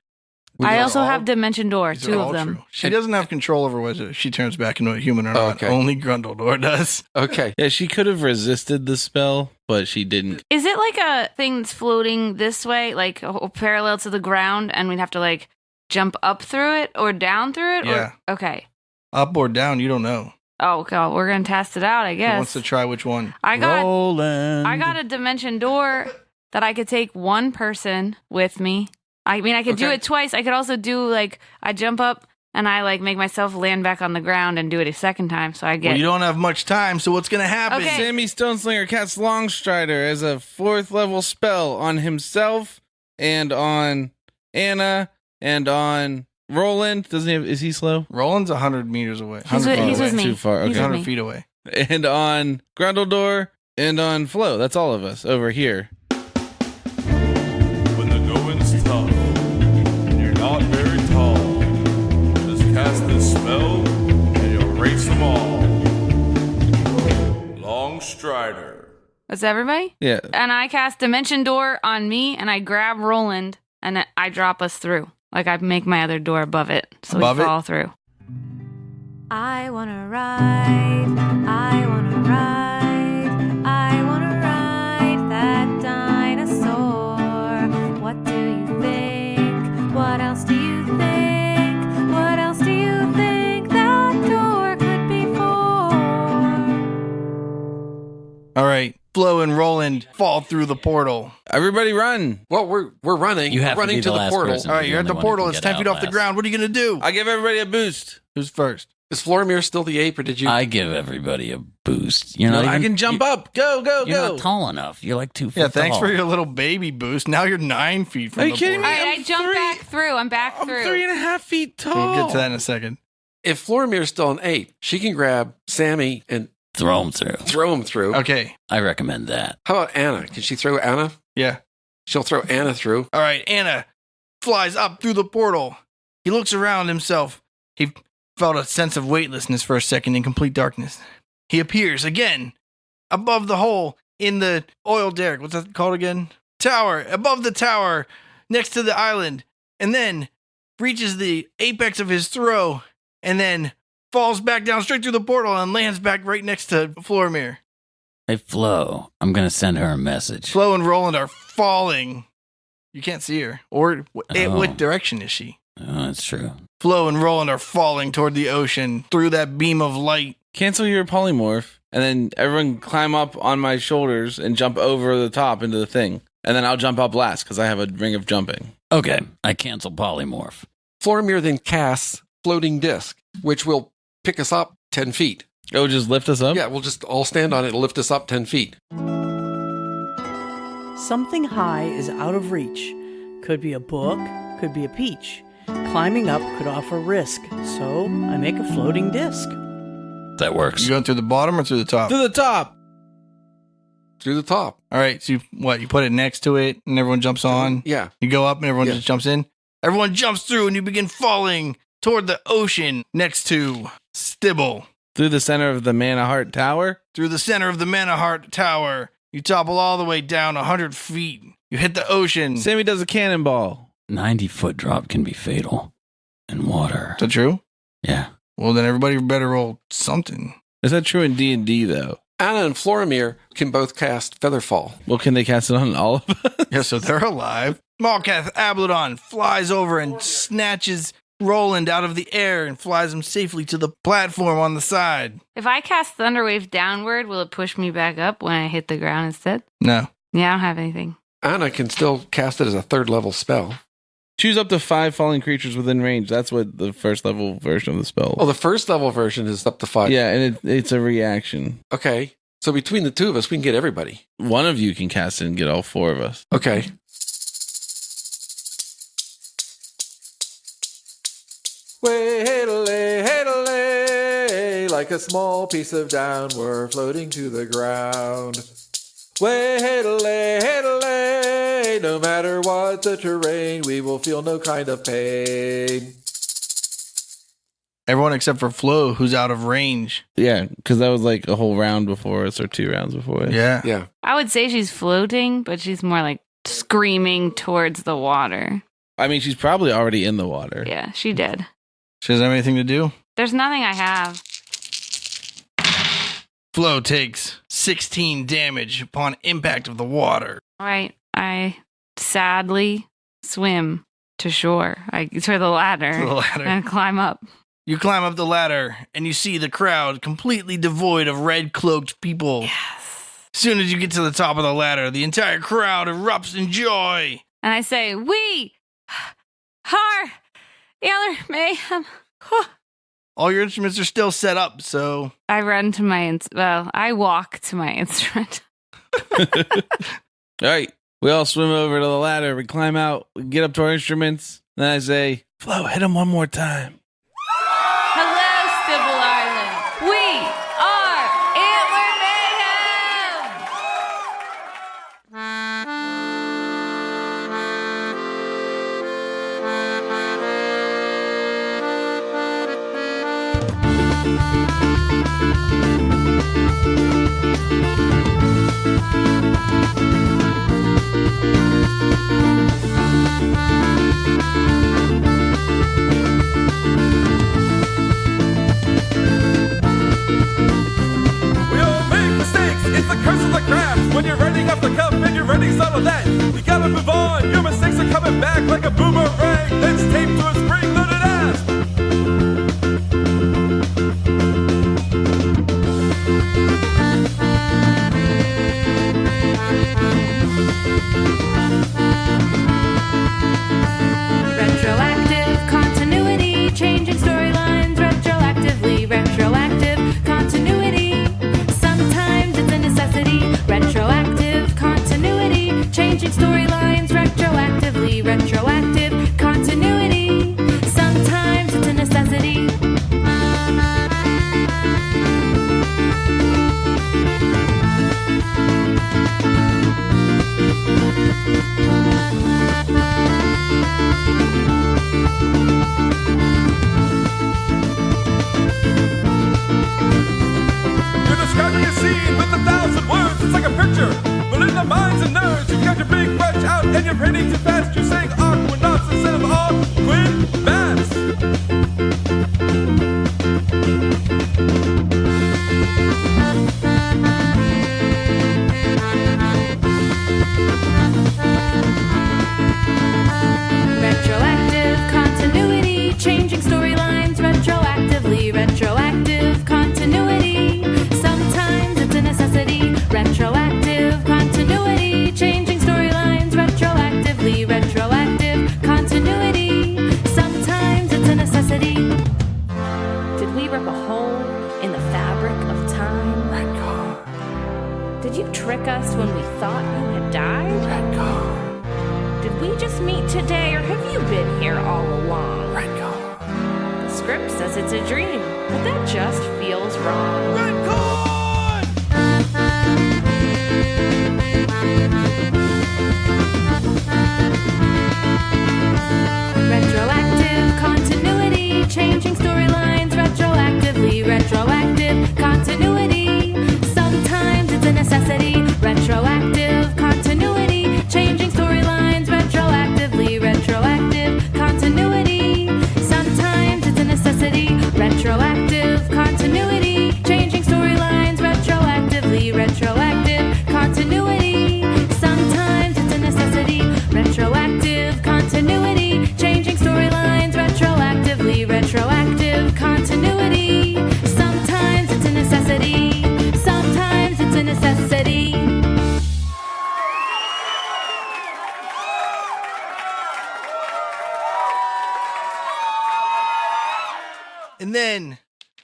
I also have Dimension Door, These are 2 all of them. true. She doesn't have control over whether she turns back into a human or not. Okay. Only Grundledor does. Okay. Yeah, she could have resisted the spell, but she didn't. Is it like a thing that's floating this way, like parallel to the ground, and we'd have to like jump up through it or down through it? Yeah. Or, okay. Up or down, you don't know. Oh, God, we're gonna test it out, I Who guess. wants to try which one? I got Roland. I got a Dimension Door that I could take one person with me. I mean, I could do Okay. it twice. I could also do like I jump up and I like make myself land back on the ground and do it a second time. So I get. Well, you don't have much time, so what's going to happen? Okay. Sammy Stoneslinger casts Longstrider as a 4th level spell on himself and on Anna and on Roland. Doesn't he have, is he slow? Roland's 100 meters away. He's 100 with, feet he's away. with me. Too far, He's okay. with 100 me. feet away. And on Grundledor and on Flo. That's all of us over here. When the going's tough and you're not very tall, just cast this spell and you'll race them all. Long Strider. That's everybody? Yeah. And I cast Dimension Door on me and I grab Roland and I drop us through. Like I make my other door above it, so Above we it? fall through. I wanna ride, I wanna ride, I wanna ride that dinosaur. What do you think? What else do you think? What else do you think that door could be for? All right. Flo and Roland fall through the portal. Everybody run. Well, we're running. You we're have to running be to the the last portal. person. All right, the you're at only the one who portal. can It's get 10 feet out off the last. ground. What are you going to do? I give everybody a boost. Who's first? Is Florimir still the ape, or did you? I give everybody a boost. You're not I even, can jump up. Go, go, You're go. not tall enough. You're like 2 feet Yeah, thanks tall. for your little baby boost. Now you're 9 feet from Are you the kidding portal. me? All right, I jump back through. I'm back I'm through. 3.5 feet tall. We'll get to that in a second. If Florimir's still an ape, she can grab Sammy and Throw him through. throw him through. Okay. I recommend that. How about Anna? Can she throw Anna? Yeah. She'll throw Anna through. All right. Anna flies up through the portal. He looks around himself. He felt a sense of weightlessness for a second in complete darkness. He appears again above the hole in the oil derrick. What's that called again? Tower. Above the tower next to the island. And then reaches the apex of his throw and then falls back down straight through the portal and lands back right next to Florimir. Hey, Flo, I'm going to send her a message. Flo and Roland are falling. You can't see her. Or Oh. what direction is she? Oh, that's true. Flo and Roland are falling toward the ocean through that beam of light. Cancel your polymorph, and then everyone climb up on my shoulders and jump over the top into the thing. And then I'll jump up last because I have a ring of jumping. Okay, I cancel polymorph. Florimir then casts floating disc, which will pick us up 10 feet. Oh, just lift us up? Yeah, we'll just all stand on it. It'll lift us up 10 feet. Something high is out of reach. Could be a book, could be a peach. Climbing up could offer risk, so I make a floating disc. That works. You going through the bottom or through the top? To the top. Through the top. All right, so you put it next to it and everyone jumps on? Yeah. You go up and everyone Yeah. just jumps in? Everyone jumps through and you begin falling toward the ocean next to Stibble. Through the center of the Mana Heart Tower. Through the center of the Manahart Tower, you topple all the way down 100 feet. You hit the ocean. Is Sammy does a cannonball. 90-foot drop can be fatal in water. that true? Yeah. Well, then everybody better roll something. Is that true in D&D, though? Anna and Florimir can both cast Featherfall. Well, can they cast it on all of us? Yeah, so they're alive. Malkath Ablodon flies over and snatches Roland out of the air and flies him safely to the platform on the side. If I cast Thunderwave downward, will it push me back up when I hit the ground instead? No. Yeah, I don't have anything. Anna can still cast it as a 3rd level spell. Choose up to 5 falling creatures within range. That's what the first level version of the spell. Oh, the 1st level version is up to 5. yeah, and it's a reaction. Okay. So between the two of us, we can get everybody. One of you can cast it and get all 4 of us. Okay. Way, like a small piece of down, we're floating to the ground. Way, no matter what the terrain, we will feel no kind of pain. Everyone except for Flo, who's out of range. Yeah, because that was like a whole round before us or 2 rounds before us. Yeah. Yeah. I would say she's floating, but she's more like screaming towards the water. I mean, she's probably already in the water. Yeah, she did. She doesn't have anything to do. There's nothing I have. Flo takes 16 damage upon impact of the water. All right, I sadly swim to shore. To the ladder, To the ladder. and climb up. You climb up the ladder and you see the crowd completely devoid of red cloaked people. Yes. As soon as you get to the top of the ladder, the entire crowd erupts in joy. And I say, we are Yellow Mayhem. All your instruments are still set up, so I run to my, I walk to my instrument. All right. We all swim over to the ladder. We climb out. We get up to our instruments. Then I say, Flo, hit him one more time. Hello, Stibble Island. We are Antler Mayhem. We all make mistakes, it's the curse of the craft. When you're writing off the cuff and you're writing some of that, you gotta move on, your mistakes are coming back like a boomerang that's taped to a spring-loaded ass. Retroactive continuity, changing storylines retroactively. Retroactive continuity, sometimes it's a necessity. Retroactive continuity, changing storylines retroactively. Retroactive continuity, sometimes it's a necessity. You're describing a scene with 1,000 words, it's like a picture. But in the minds and nerves, you've got your big brush out and you're painting too fast. You're saying aquanauts instead of aquin bats. Retroactive continuity, changing storylines retroactively. Retroactive continuity, sometimes it's a necessity. Retroactive continuity, changing storylines retroactively. Retroactive continuity, sometimes it's a necessity. Did we rip a hole in the fabric of time? Did you trick us when we thought you had died? Did we just meet today, or have you been here all along? The script says it's a dream, but that just feels wrong. Retroactive continuity, changing storylines retroactively. Retroactive continuity, sometimes it's a necessity. Retroactive continuity, changing storylines retroactively. Retroactive continuity, sometimes it's a necessity. Retroactive continuity, changing storylines retroactively. Retroactive continuity, sometimes it's a necessity. Retroactive continuity, changing storylines retroactively. Retroactive continuity, sometimes it's a necessity. Sometimes it's a necessity. And then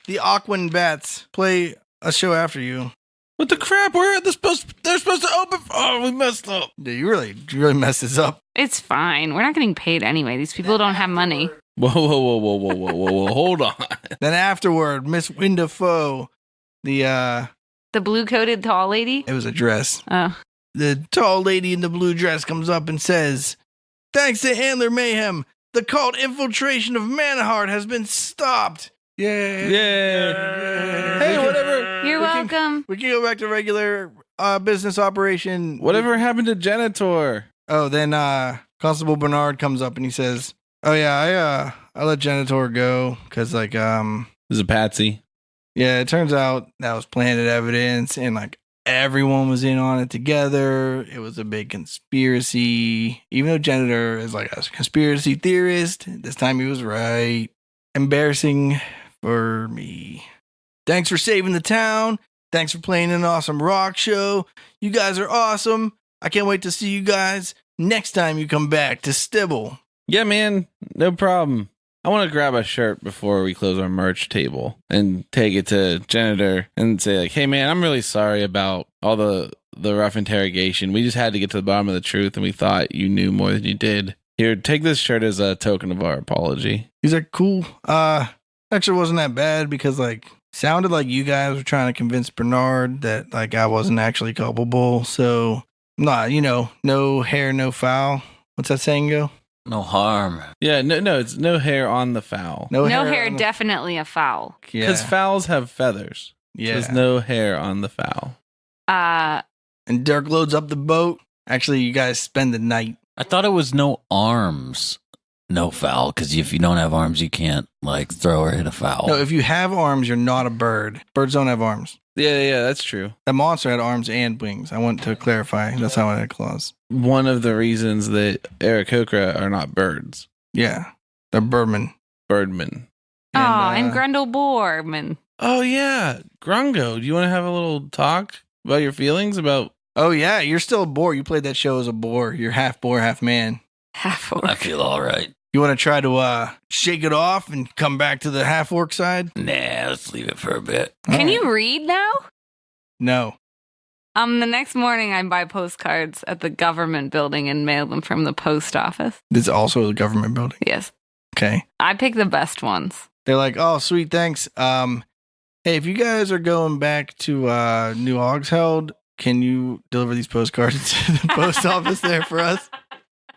the Aquan Bats play a show after you. What the crap? They're supposed to open. Oh, we messed up. Dude, you really messed this up. It's fine. We're not getting paid anyway. These people don't have money. Whoa. Hold on. Then afterward, Miss Windafoe, the blue-coated tall lady? it was a dress. Oh. The tall lady in the blue dress comes up and says, "Thanks to Antler Mayhem, the cult infiltration of Manahart has been stopped." Yay. Yeah. Hey, whatever. You're welcome. We can go back to regular business operation. Whatever happened to Janitor? Oh, then Constable Bernard comes up and he says, "Oh yeah, I let Janitor go because like This is a patsy. yeah, it turns out that was planted evidence and like everyone was in on it together. It was a big conspiracy. Even though Janitor is like a conspiracy theorist, this time he was right. Embarrassing for me. Thanks for saving the town. Thanks for playing an awesome rock show. You guys are awesome. I can't wait to see you guys next time you come back to Stibble." Yeah, man. No problem. I want to grab a shirt before we close our merch table and take it to Janitor and say like, "Hey, man, I'm really sorry about all the rough interrogation. We just had to get to the bottom of the truth, and we thought you knew more than you did. Here, take this shirt as a token of our apology." He's like, "Cool. Actually wasn't that bad because like sounded like you guys were trying to convince Bernard that like I wasn't actually culpable. So nah, no hair, no foul. What's that saying go? No harm. Yeah, no, it's no hair on the foul. No hair, on the- definitely a foul. Because Yeah. fowls have feathers. Yeah. There's no hair on the fowl. And Dirk loads up the boat. Actually, you guys spend the night I thought it was no arms, no foul, because if you don't have arms, you can't like throw or hit a foul. No, if you have arms, you're not a bird. Birds don't have arms. Yeah, that's true. That monster had arms and wings. I want to clarify. That's how it had claws. One of the reasons that Aarakocra are not birds. Yeah, they're birdmen. Birdmen. And Grundle Boorman. Oh, yeah. Grungo, do you want to have a little talk about your feelings about... Oh, yeah, you're still a boar. You played that show as a boar. You're half boar, half man. Half I orc. feel all right. You want to try to shake it off and come back to the half orc side? Nah, let's leave it for a bit. Can you read now? No. The next morning I buy postcards at the government building and mail them from the post office. This is also the government building. Yes. Okay. I pick the best ones. They're like, oh, sweet, thanks. Hey, if you guys are going back to New Oxheld, can you deliver these postcards to the post office there for us?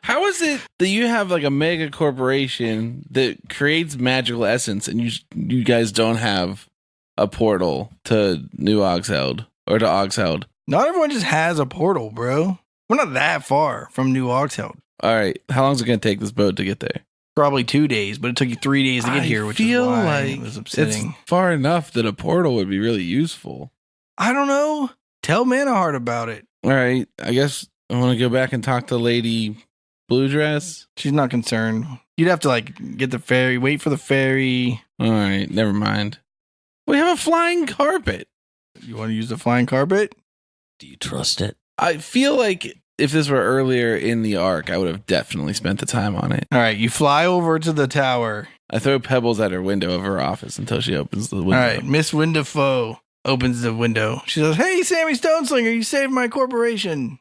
How is it that you have like a mega corporation that creates magical essence and you guys don't have a portal to New Oxheld or to Oxheld? Not everyone just has a portal, bro. We're not that far from New Oxheld. All right. How long is it going to take this boat to get there? Probably 2 days, but it took you 3 days to get here, which is why it was upsetting. It's far enough that a portal would be really useful. I don't know. Tell Manaheart about it. All right. I guess I want to go back and talk to Lady Blue Dress. She's not concerned. You'd have to like get the ferry, wait for the ferry. All right. Never mind. We have a flying carpet. You want to use the flying carpet? Do you trust it? I feel like if this were earlier in the arc, I would have definitely spent the time on it. All right, you fly over to the tower. I throw pebbles at her window of her office until she opens the window. All right, Miss Windafoe opens the window. She says, "Hey, Sammy Stoneslinger, you saved my corporation.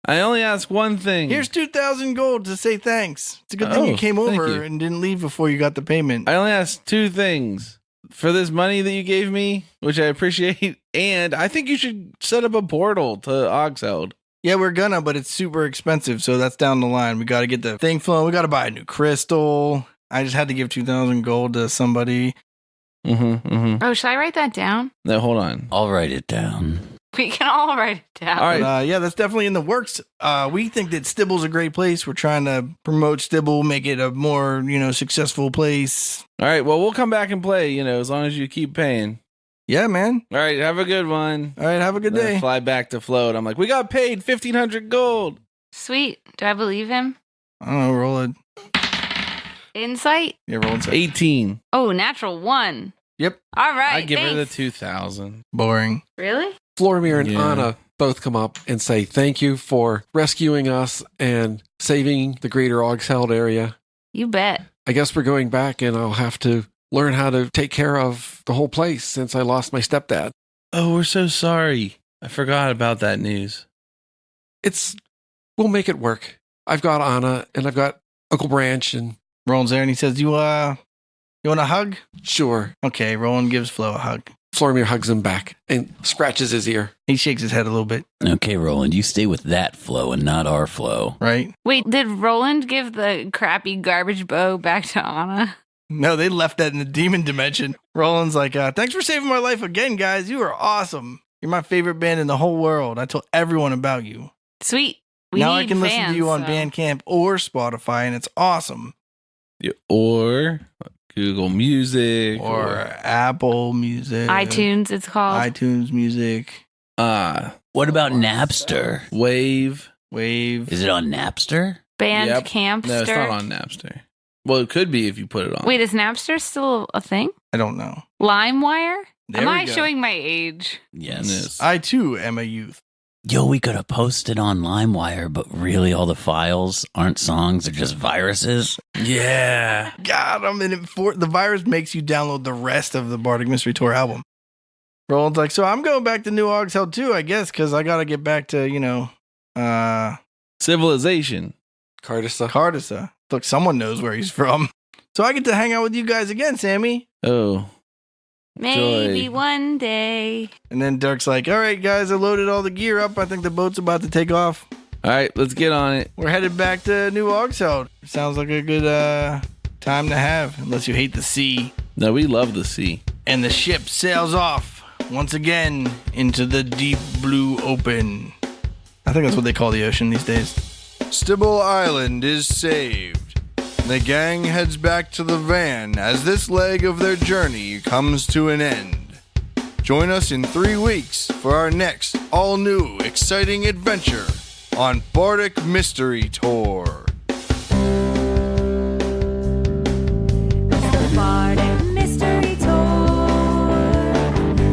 I only ask one thing. Here's 2,000 gold to say thanks. It's a good thing you came thank over you. and didn't leave before you got the payment." I only ask two things. For this money that you gave me, which I appreciate, and I think you should set up a portal to Oxheld. Yeah, we're gonna, but it's super expensive, so that's down the line. We got to get the thing flowing. We got to buy a new crystal. I just had to give 2,000 gold to somebody. Oh, should I write that down? No, hold on. I'll write it down. We can all write it down. All right. But, yeah, that's definitely in the works. We think that Stibble's a great place. We're trying to promote Stibble, make it a more, successful place. All right. Well, we'll come back and play, as long as you keep paying. Yeah, man. All right. Have a good one. All right, have a good Then I day. fly back to float. I'm like, we got paid 1,500 gold. Sweet. Do I believe him? I don't know, roll it. Insight? Yeah, roll it. 18. Oh, natural 1. Yep. All right. I give her the thanks. 2,000. Boring. Really? Florimir and Yeah. Anna both come up and say thank you for rescuing us and saving the greater Oxheld area. You bet. I guess we're going back and I'll have to learn how to take care of the whole place since I lost my stepdad. Oh, we're so sorry. I forgot about that news. We'll make it work. I've got Anna and I've got Uncle Branch and Roland's there and he says, you want a hug? sure. Okay, Roland gives Flo a hug. Florimir hugs him back and scratches his ear. He shakes his head a little bit, Okay, Roland, you stay with that flow and not our flow. right? Wait, did Roland give the crappy garbage bow back to Anna? No, they left that in the demon dimension. Roland's like, thanks for saving my life again, guys. You are awesome. You're my favorite band in the whole world. I told everyone about you. Sweet. Now I need can listen fans, to you on so- Bandcamp or Spotify, and it's awesome. Or Google Music. Or Apple Music. iTunes, it's called. iTunes Music. What about Napster? Wave. Wave. Is it on Napster? Bandcamp. No, it's not on Napster. Well, it could be if you put it on. Wait, is Napster still a thing? I don't know. LimeWire? There Am we I go. showing my age? Yes. I, too, am a youth. Yo, we could have posted on LimeWire, but really all the files aren't songs, they're just viruses. Yeah. God, I'm in it for the virus makes you download the rest of the Bardic Mystery Tour album. Roland's like, so I'm going back to New Oxheld too, I guess, because I got to get back to, Civilization. Cardissa. Look, someone knows where he's from. So I get to hang out with you guys again, Sammy. Oh. Maybe Joy. one day. And then Dirk's like, all right, guys, I loaded all the gear up. I think the boat's about to take off. All right, let's get on it. We're headed back to New Oxheld. Sounds like a good time to have, unless you hate the sea. No, we love the sea. And the ship sails off once again into the deep blue open. I think that's what they call the ocean these days. Stibble Island is saved. The gang heads back to the van as this leg of their journey comes to an end. Join us in 3 weeks for our next all-new exciting adventure on Bardic Mystery Tour. The Bardic Mystery Tour.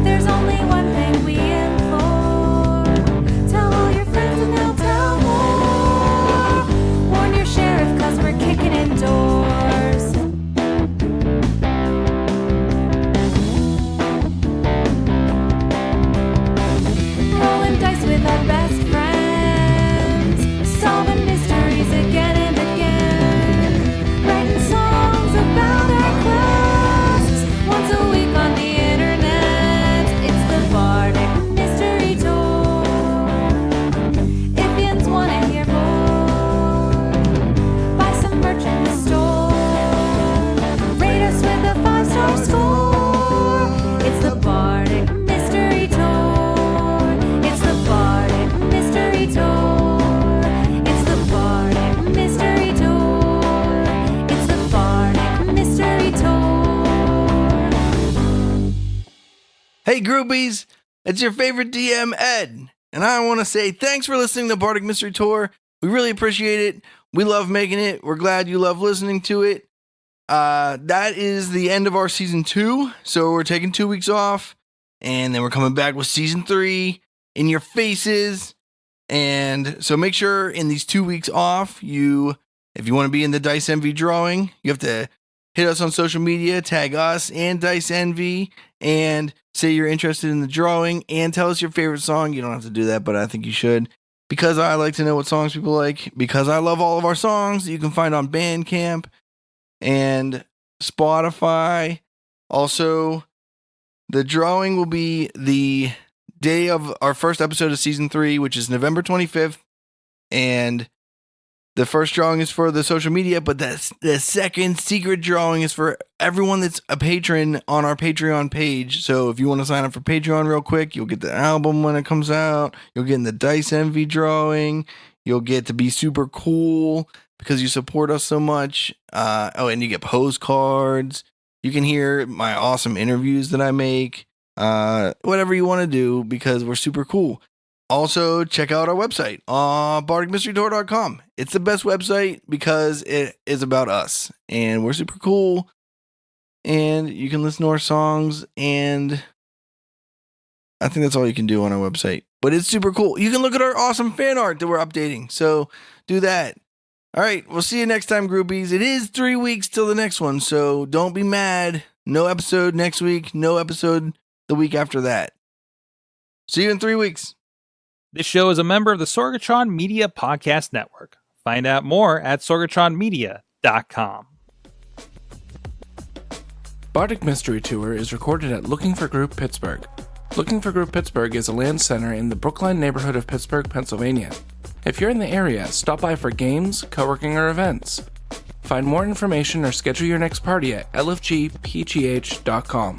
There's only one thing we implore. Tell all your friends and they'll tell more. Warn your sheriff 'cause we're kicking in doors. Rolling dice with our best friends. Solving mysteries again and again. Writing songs about our quests. Once a week on the internet. It's the Bardic Mystery Tour. If yins wanna hear more, buy some merch in the store. Rate us with a 5-star score. It's the Bardic Mystery Tour. It's the Bardic Mystery Tour. It's the Bardic Mystery Tour. It's the Bardic Mystery Tour. Hey groupies, it's your favorite DM, Ed, and I want to say thanks for listening to Bardic Mystery Tour. We really appreciate it. We love making it. We're glad you love listening to it. That is the end of our season 2, so we're taking 2 weeks off, and then we're coming back with season 3 in your faces. And so make sure in these 2 weeks off, if you want to be in the Dice Envy drawing, you have to hit us on social media, tag us and Dice Envy, and say you're interested in the drawing, and tell us your favorite song. You don't have to do that, but I think you should, because I like to know what songs people like, because I love all of our songs that you can find on Bandcamp and Spotify. Also, the drawing will be the day of our first episode of season 3, which is November 25th. And the first drawing is for the social media, but the second secret drawing is for everyone that's a patron on our Patreon page. So if you want to sign up for Patreon real quick, you'll get the album when it comes out. You'll get in the Dice Envy drawing. You'll get to be super cool because you support us so much. And you get postcards. You can hear my awesome interviews that I make. Whatever you want to do, because we're super cool. Also, check out our website, bardicmysterytour.com. It's the best website because it is about us, and we're super cool, and you can listen to our songs, and I think that's all you can do on our website. But it's super cool. You can look at our awesome fan art that we're updating, so do that. All right, we'll see you next time, groupies. It is 3 weeks till the next one, so don't be mad. No episode next week, no episode the week after that. See you in 3 weeks. This show is a member of the Sorgatron Media Podcast Network. Find out more at sorgatronmedia.com. Bardic Mystery Tour is recorded at Looking for Group Pittsburgh. Looking for Group Pittsburgh is a land center in the Brookline neighborhood of Pittsburgh, Pennsylvania. If you're in the area, stop by for games, co-working, or events. Find more information or schedule your next party at lfgpgh.com.